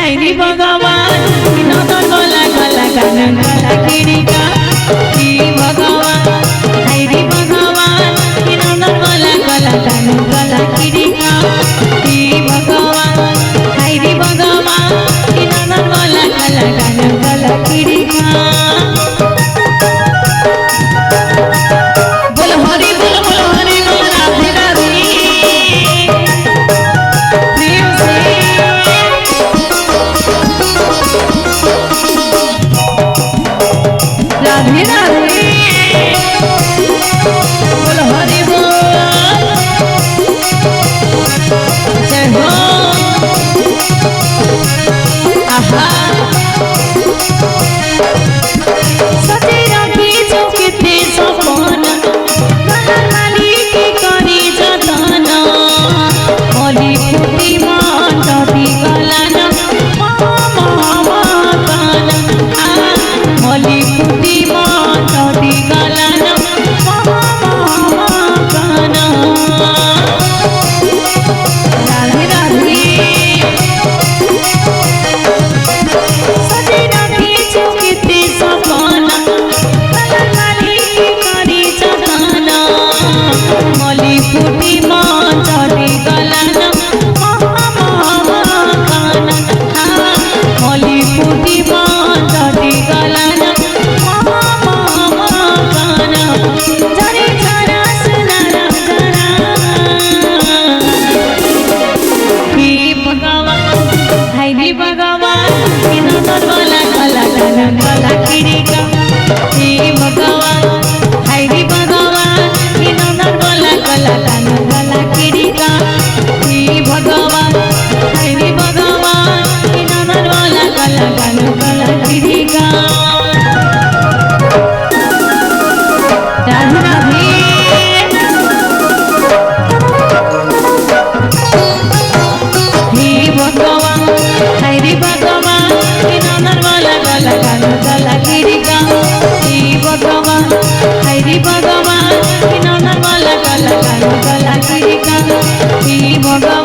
हायरी भगवान नदन गला गला गान गला किड़िका हे भगवान हायरी भगवान नदन गला गला गान गला किड़िका हे भगवान हायरी भगवान नदन गला गला गान गला किड़िका राधे राधे बोल हरि बोल जय हो आहा सते रखी जो किते सपन माली की करी जतन होली फुटी मन दी गलन होली फुटी मन दी गलन राधे राधे सजे राधे चुकिते सपन माली की करी जतन होली फुटी मन दी गलन होली फुटी मन दी गलन हायरी भगवान नदन गला गला गान गला किड़िका हे भगवान हायरी भगवान नदन गला गला गान गला किड़िका हे भगवान हायरी भगवान नदन गला गला गान गला किड़िका राधे राधे हे भगवान हायरी भगवान नदन गला गला गान गला किड़िका हे भगवान हायरी भगवान नदन गला गला गान गला किड़िका हे भगवान।